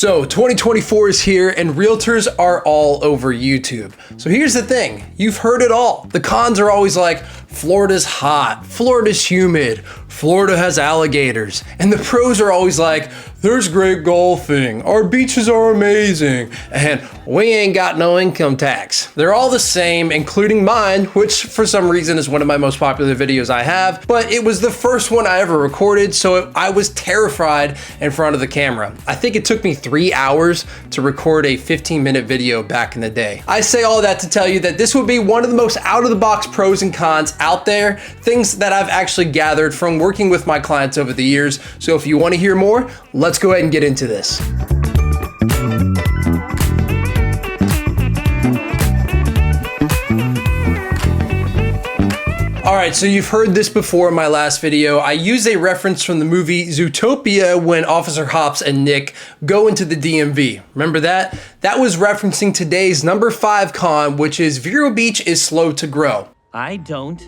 So 2024 is here and realtors are all over YouTube. So here's the thing, you've heard it all. The cons are always like, Florida's hot, Florida's humid, Florida has alligators. And the pros are always like, there's great golfing, our beaches are amazing, and we ain't got no income tax. They're all the same, including mine, which for some reason is one of my most popular videos I have, but it was the first one I ever recorded, so I was terrified in front of the camera. I think it took me 3 hours to record a 15-minute video back in the day. I say all that to tell you that this would be one of the most out-of-the-box pros and cons out there, things that I've actually gathered from working with my clients over the years. So if you want to hear more, let's go ahead and get into this. All right, so you've heard this before in my last video. I used a reference from the movie Zootopia when Officer Hops and Nick go into the DMV. Remember that? That was referencing today's number 5 con, which is Vero Beach is slow to grow. I don't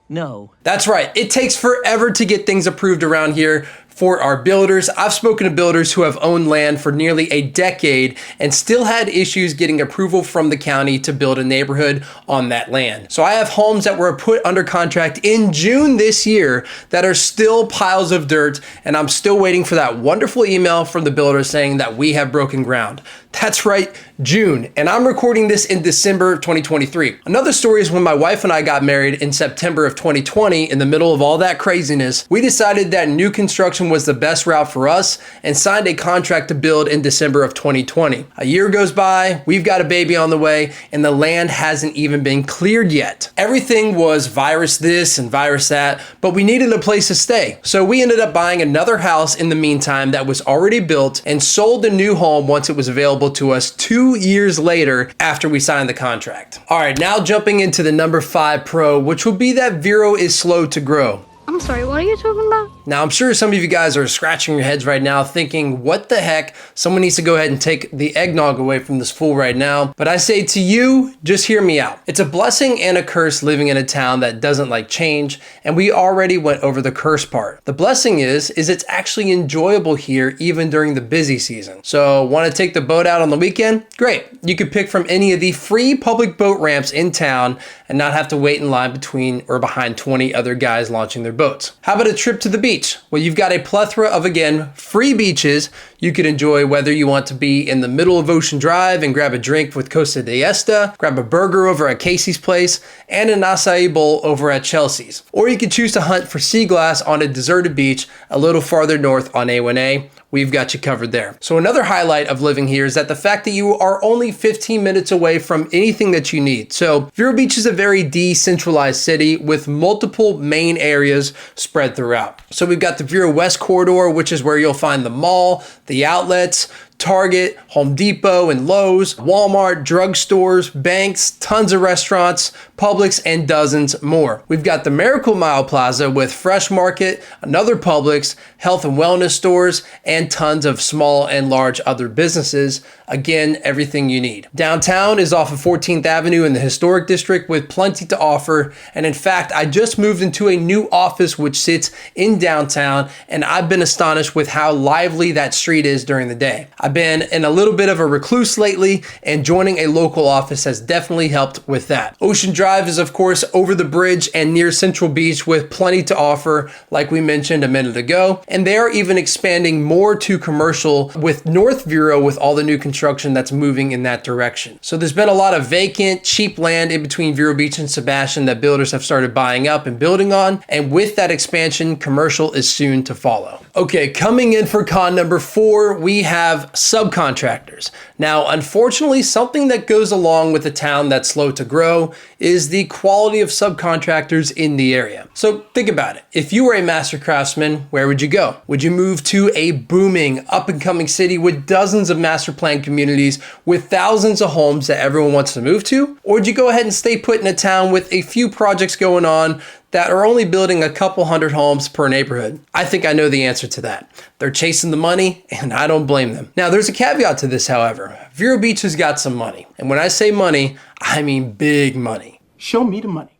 know. That's right. It takes forever to get things approved around here for our builders. I've spoken to builders who have owned land for nearly a decade and still had issues getting approval from the county to build a neighborhood on that land. So I have homes that were put under contract in June this year that are still piles of dirt, and I'm still waiting for that wonderful email from the builder saying that we have broken ground. That's right, June, and I'm recording this in December of 2023. Another story is when my wife and I got married in September of 2020, in the middle of all that craziness, we decided that new construction was the best route for us and signed a contract to build in December of 2020. A year goes by, we've got a baby on the way, and the land hasn't even been cleared yet. Everything was virus this and virus that, but we needed a place to stay. So we ended up buying another house in the meantime that was already built and sold the new home once it was available to us 2 years later after we signed the contract. All right, now jumping into the number 5 pro, which will be that Vero is slow to grow. I'm sorry, what are you talking about? Now, I'm sure some of you guys are scratching your heads right now thinking, what the heck? Someone needs to go ahead and take the eggnog away from this fool right now. But I say to you, just hear me out. It's a blessing and a curse living in a town that doesn't like change, and we already went over the curse part. The blessing is it's actually enjoyable here even during the busy season. So want to take the boat out on the weekend? Great. You could pick from any of the free public boat ramps in town and not have to wait in line between or behind 20 other guys launching their boats. How about a trip to the beach? Well, you've got a plethora of, again, free beaches you could enjoy, whether you want to be in the middle of Ocean Drive and grab a drink with Costa de Esta, grab a burger over at Casey's Place, and an acai bowl over at Chelsea's. Or you could choose to hunt for sea glass on a deserted beach a little farther north on A1A. We've got you covered there. So another highlight of living here is that the fact that you are only 15 minutes away from anything that you need. So Vero Beach is a very decentralized city with multiple main areas spread throughout. So we've got the Vero West corridor, which is where you'll find the mall, the outlets, Target, Home Depot and Lowe's, Walmart, drugstores, banks, tons of restaurants, Publix, and dozens more. We've got the Miracle Mile Plaza with Fresh Market, another Publix, health and wellness stores, and tons of small and large other businesses. Again, everything you need. Downtown is off of 14th Avenue in the historic district with plenty to offer. And in fact, I just moved into a new office which sits in downtown, and I've been astonished with how lively that street is during the day. I've been in a little bit of a recluse lately, and joining a local office has definitely helped with that. Ocean Drive is, of course, over the bridge and near Central Beach with plenty to offer, like we mentioned a minute ago. And they are even expanding more to commercial with North Vero with all the new construction that's moving in that direction. So there's been a lot of vacant, cheap land in between Vero Beach and Sebastian that builders have started buying up and building on. And with that expansion, commercial is soon to follow. Okay, coming in for con number 4, we have subcontractors. Now, unfortunately, something that goes along with a town that's slow to grow is the quality of subcontractors in the area. So think about it. If you were a master craftsman, where would you go? Would you move to a booming, up-and-coming city with dozens of master plan communities with thousands of homes that everyone wants to move to? Or would you go ahead and stay put in a town with a few projects going on that are only building a couple hundred homes per neighborhood? I think I know the answer to that. They're chasing the money, and I don't blame them. Now, there's a caveat to this, however. Vero Beach has got some money. And when I say money, I mean big money. Show me the money.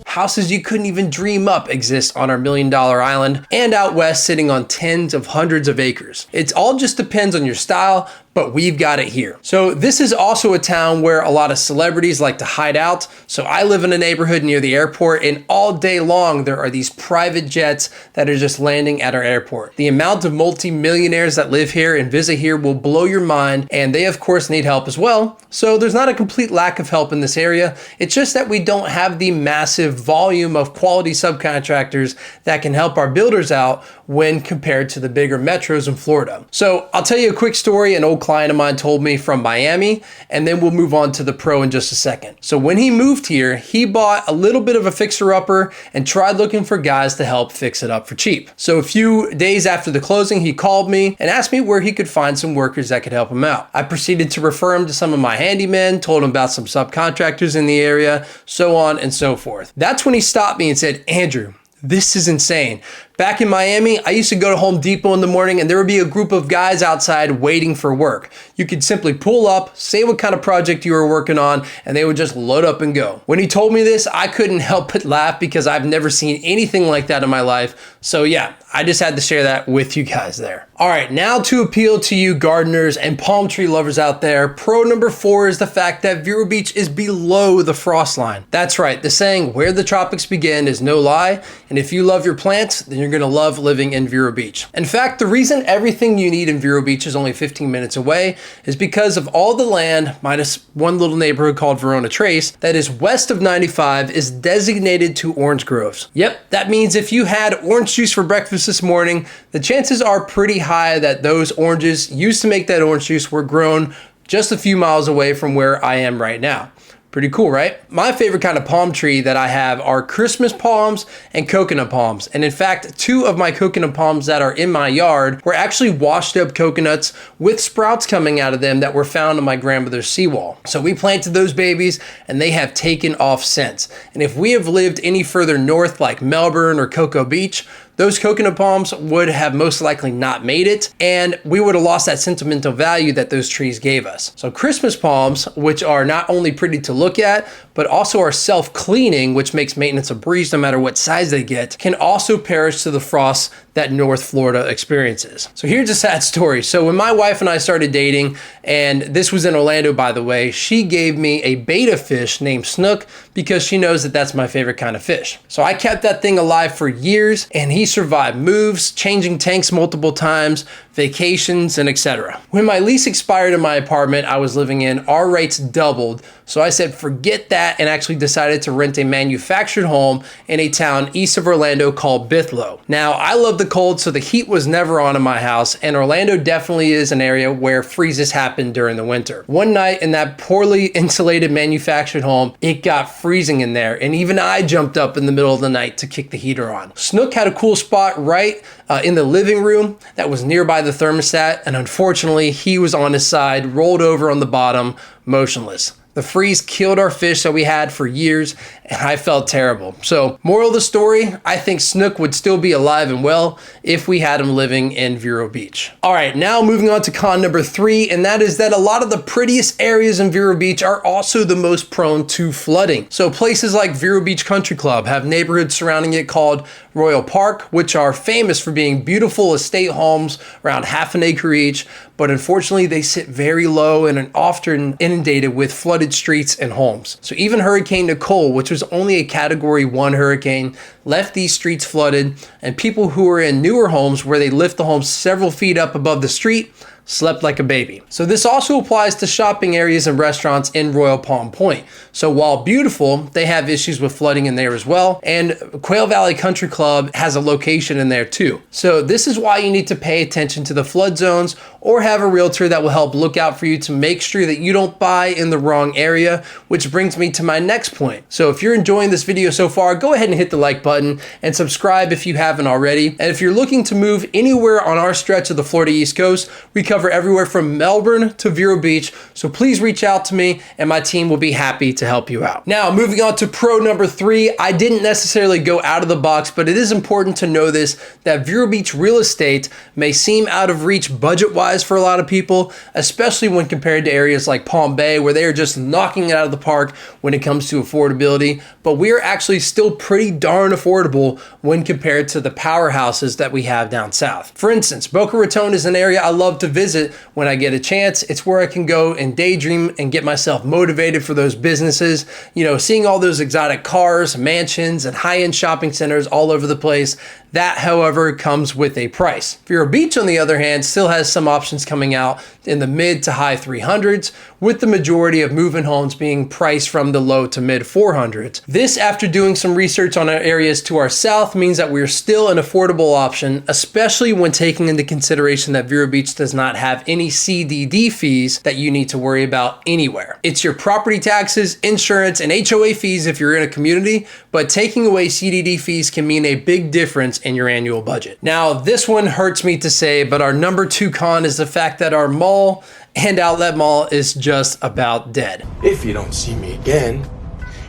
Houses you couldn't even dream up exist on our $1 million island, and out west sitting on tens of hundreds of acres. It all just depends on your style, but we've got it here. So this is also a town where a lot of celebrities like to hide out. So I live in a neighborhood near the airport, and all day long there are these private jets that are just landing at our airport. The amount of multi-millionaires that live here and visit here will blow your mind, and they of course need help as well. So there's not a complete lack of help in this area. It's just that we don't have the massive volume of quality subcontractors that can help our builders out when compared to the bigger metros in Florida. So I'll tell you a quick story an old client of mine told me from Miami, and then we'll move on to the pro in just a second. So when he moved here, he bought a little bit of a fixer-upper and tried looking for guys to help fix it up for cheap. So a few days after the closing, he called me and asked me where he could find some workers that could help him out. I proceeded to refer him to some of my handymen, told him about some subcontractors in the area, so on and so forth. That's when he stopped me and said, "Andrew, this is insane. Back in Miami, I used to go to Home Depot in the morning and there would be a group of guys outside waiting for work. You could simply pull up, say what kind of project you were working on, and they would just load up and go." When he told me this, I couldn't help but laugh because I've never seen anything like that in my life. So yeah, I just had to share that with you guys there. All right, now to appeal to you gardeners and palm tree lovers out there, pro number 4 is the fact that Vero Beach is below the frost line. That's right, the saying, where the tropics begin is no lie, and if you love your plants, then you're gonna love living in Vero Beach. In fact, the reason everything you need in Vero Beach is only 15 minutes away is because of all the land, minus one little neighborhood called Verona Trace, that is west of 95 is designated to orange groves. Yep, that means if you had orange juice for breakfast this morning, the chances are pretty high that those oranges used to make that orange juice were grown just a few miles away from where I am right now. Pretty cool, right? My favorite kind of palm tree that I have are Christmas palms and coconut palms. And in fact, 2 of my coconut palms that are in my yard were actually washed up coconuts with sprouts coming out of them that were found on my grandmother's seawall. So we planted those babies and they have taken off since. And if we have lived any further north like Melbourne or Cocoa Beach, those coconut palms would have most likely not made it, and we would have lost that sentimental value that those trees gave us. So Christmas palms, which are not only pretty to look at, but also are self-cleaning, which makes maintenance a breeze no matter what size they get, can also perish to the frost that North Florida experiences. So here's a sad story. So when my wife and I started dating, and this was in Orlando by the way, she gave me a betta fish named Snook because she knows that that's my favorite kind of fish. So I kept that thing alive for years, and he survived moves, changing tanks multiple times, vacations, and etc. When my lease expired in my apartment I was living in, our rates doubled. So I said forget that and actually decided to rent a manufactured home in a town east of Orlando called Bithlo. Now I love the cold, so the heat was never on in my house, and Orlando definitely is an area where freezes happen during the winter. One night in that poorly insulated manufactured home, it got freezing in there, and even I jumped up in the middle of the night to kick the heater on. Snook had a cool spot right in the living room that was nearby the thermostat, and unfortunately he was on his side, rolled over on the bottom, motionless. The freeze killed our fish that we had for years, and I felt terrible. So, moral of the story, I think Snook would still be alive and well if we had him living in Vero Beach. All right, now moving on to con number 3, and that is that a lot of the prettiest areas in Vero Beach are also the most prone to flooding. So places like Vero Beach Country Club have neighborhoods surrounding it called Royal Park, which are famous for being beautiful estate homes around half an acre each, but unfortunately they sit very low and are often inundated with flooded streets and homes. So even Hurricane Nicole, which was only a Category 1 hurricane, left these streets flooded, and people who are in newer homes where they lift the homes several feet up above the street slept like a baby. So this also applies to shopping areas and restaurants in Royal Palm Point. So while beautiful, they have issues with flooding in there as well. And Quail Valley Country Club has a location in there too. So this is why you need to pay attention to the flood zones or have a realtor that will help look out for you to make sure that you don't buy in the wrong area, which brings me to my next point. So if you're enjoying this video so far, go ahead and hit the like button and subscribe if you haven't already. And if you're looking to move anywhere on our stretch of the Florida East Coast, we cover cover everywhere from Melbourne to Vero Beach, so please reach out to me and my team will be happy to help you out. Now, moving on to pro number 3, I didn't necessarily go out of the box, but it is important to know this, that Vero Beach real estate may seem out of reach budget-wise for a lot of people, especially when compared to areas like Palm Bay, where they are just knocking it out of the park when it comes to affordability, but we are actually still pretty darn affordable when compared to the powerhouses that we have down south. For instance, Boca Raton is an area I love to visit when I get a chance. It's where I can go and daydream and get myself motivated for those businesses. You know, seeing all those exotic cars, mansions, and high-end shopping centers all over the place. That, however, comes with a price. Vero Beach, on the other hand, still has some options coming out in the mid to high 300s, with the majority of move-in homes being priced from the low to mid 400s. This, after doing some research on our areas to our south, means that we're still an affordable option, especially when taking into consideration that Vero Beach does not have any CDD fees that you need to worry about anywhere. It's your property taxes, insurance, and HOA fees if you're in a community, but taking away CDD fees can mean a big difference in your annual budget. Now, this one hurts me to say, but our number 2 con is the fact that our mall and outlet mall is just about dead. If you don't see me again,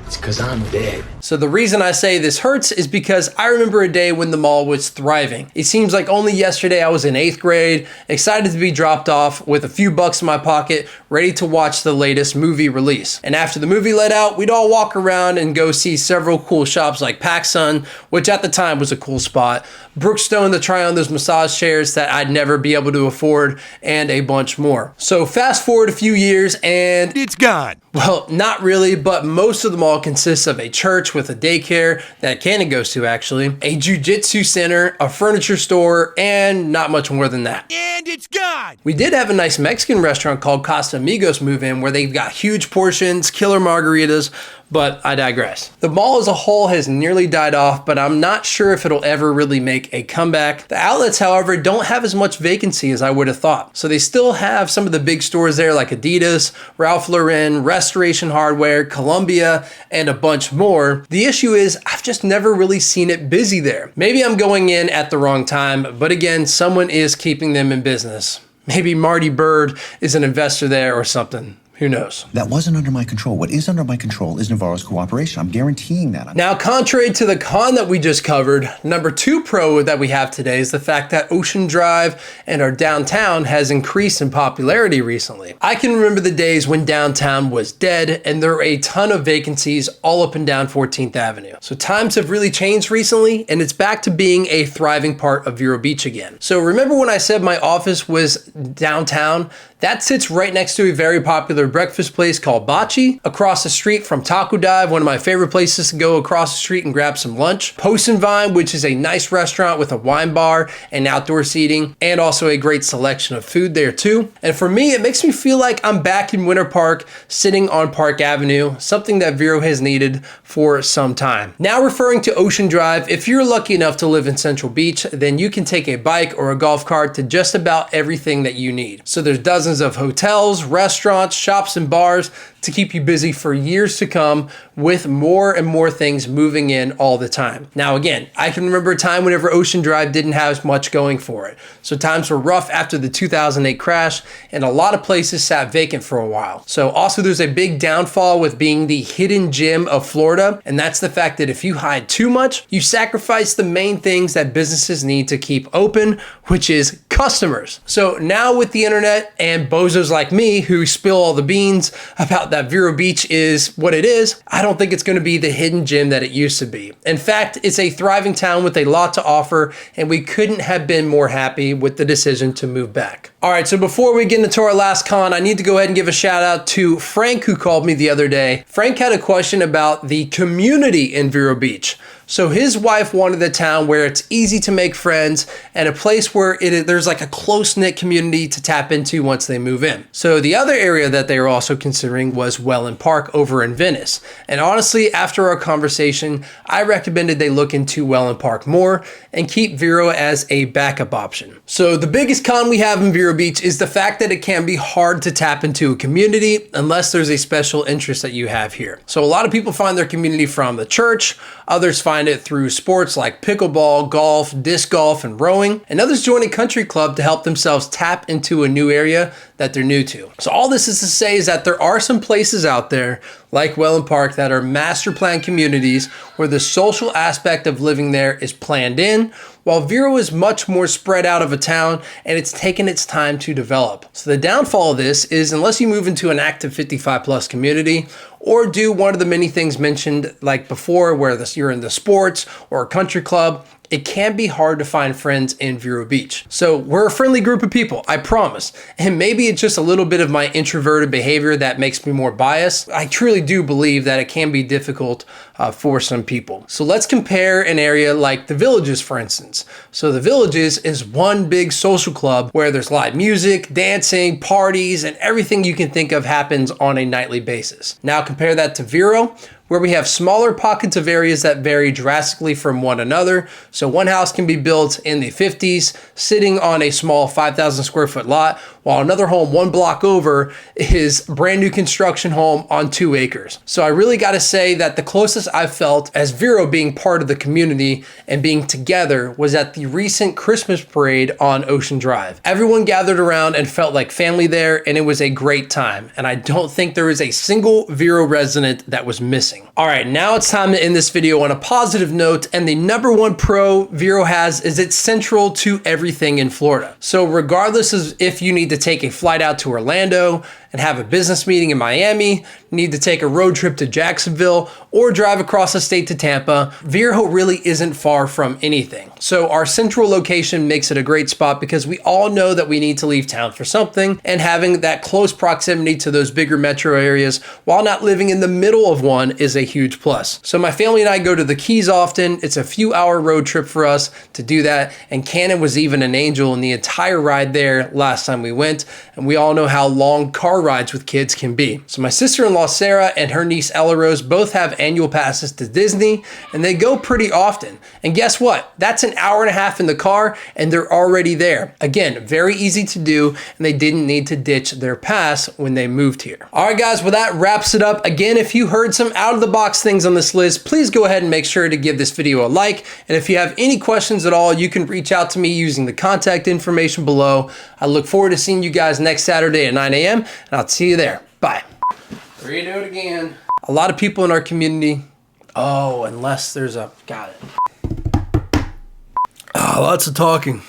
it's because I'm dead. So the reason I say this hurts is because I remember a day when the mall was thriving. It seems like only yesterday I was in 8th grade, excited to be dropped off with a few bucks in my pocket, ready to watch the latest movie release. And after the movie let out, we'd all walk around and go see several cool shops like PacSun, which at the time was a cool spot, Brookstone to try on those massage chairs that I'd never be able to afford, and a bunch more. So fast forward a few years and it's gone. Well, not really, but most of the mall consists of a church with a daycare that Cannon goes to actually, a jiu-jitsu center, a furniture store, and not much more than that. And it's gone. We did have a nice Mexican restaurant called Casa Amigos move in where they've got huge portions, killer margaritas, but I digress. The mall as a whole has nearly died off, but I'm not sure if it'll ever really make a comeback. The outlets, however, don't have as much vacancy as I would have thought. So they still have some of the big stores there like Adidas, Ralph Lauren, Restoration Hardware, Columbia, and a bunch more. The issue is I've just never really seen it busy there. Maybe I'm going in at the wrong time, but again, someone is keeping them in business. Maybe Marty Bird is an investor there or something. Who knows? That wasn't under my control. What is under my control is Navarro's cooperation. I'm guaranteeing that. Now, contrary to the con that we just covered, number 2 pro that we have today is the fact that Ocean Drive and our downtown has increased in popularity recently. I can remember the days when downtown was dead and there were a ton of vacancies all up and down 14th Avenue. So times have really changed recently and it's back to being a thriving part of Vero Beach again. So remember when I said my office was downtown? That sits right next to a very popular breakfast place called Bocce, across the street from Taco Dive, one of my favorite places to go across the street and grab some lunch. Post and Vine, which is a nice restaurant with a wine bar and outdoor seating, and also a great selection of food there too. And for me, it makes me feel like I'm back in Winter Park, sitting on Park Avenue, something that Vero has needed for some time. Now referring to Ocean Drive, if you're lucky enough to live in Central Beach, then you can take a bike or a golf cart to just about everything that you need. So there's dozens of hotels, restaurants, shops, and bars to keep you busy for years to come, with more and more things moving in all the time. Now again, I can remember a time whenever Ocean Drive didn't have much going for it. So times were rough after the 2008 crash and a lot of places sat vacant for a while. So also there's a big downfall with being the hidden gem of Florida, and that's the fact that if you hide too much, you sacrifice the main things that businesses need to keep open, which is customers. So now with the internet and bozos like me who spill all the beans about that Vero Beach is what it is, I don't think it's going to be the hidden gem that it used to be. In fact, it's a thriving town with a lot to offer, and we couldn't have been more happy with the decision to move back. All right, so before we get into our last con, I need to go ahead and give a shout out to Frank, who called me the other day. Frank had a question about the community in Vero Beach. So his wife wanted a town where it's easy to make friends and a place where there's like a close-knit community to tap into once they move in. So the other area that they were also considering was Welland Park over in Venice. And honestly, after our conversation, I recommended they look into Welland Park more and keep Vero as a backup option. So the biggest con we have in Vero Beach is the fact that it can be hard to tap into a community unless there's a special interest that you have here. So a lot of people find their community from the church, others find find it through sports like pickleball, golf, disc golf, and rowing. And others join a country club to help themselves tap into a new area that they're new to. So all this is to say is that there are some places out there like Welland Park that are master plan communities where the social aspect of living there is planned in, while Vero is much more spread out of a town and it's taken its time to develop. So the downfall of this is unless you move into an active 55 plus community or do one of the many things mentioned like before where you're in the sports or a country club, it can be hard to find friends in Vero Beach. So we're a friendly group of people, I promise. And maybe it's just a little bit of my introverted behavior that makes me more biased. I truly do believe that it can be difficult for some people. So let's compare an area like the Villages, for instance. So the Villages is one big social club where there's live music, dancing, parties, and everything you can think of happens on a nightly basis. Now compare that to Vero, where we have smaller pockets of areas that vary drastically from one another. So one house can be built in the 50s, sitting on a small 5,000 square foot lot, while another home one block over is brand new construction home on 2 acres. So I really gotta say that the closest I've felt as Vero being part of the community and being together was at the recent Christmas parade on Ocean Drive. Everyone gathered around and felt like family there, and it was a great time. And I don't think there is a single Vero resident that was missing. All right, now it's time to end this video on a positive note, and the #1 pro Vero has is it's central to everything in Florida. So regardless of if you need to take a flight out to Orlando and have a business meeting in Miami, need to take a road trip to Jacksonville, or drive across the state to Tampa, Vero really isn't far from anything. So our central location makes it a great spot because we all know that we need to leave town for something, and having that close proximity to those bigger metro areas while not living in the middle of one is a huge plus. So my family and I go to the Keys often. It's a few hour road trip for us to do that, and Cannon was even an angel in the entire ride there last time we went, and we all know how long car rides with kids can be. So my sister-in-law Sarah and her niece Ella Rose both have annual passes to Disney, and they go pretty often. And guess what? That's an hour and a half in the car and they're already there. Again, very easy to do, and they didn't need to ditch their pass when they moved here. All right guys, well that wraps it up. Again, if you heard some out of the box things on this list, please go ahead and make sure to give this video a like. And if you have any questions at all, you can reach out to me using the contact information below. I look forward to seeing you guys next Saturday at 9 a.m. and I'll see you there. Bye. Redo it again. A lot of people in our community. Oh, unless there's a, got it. Lots of talking.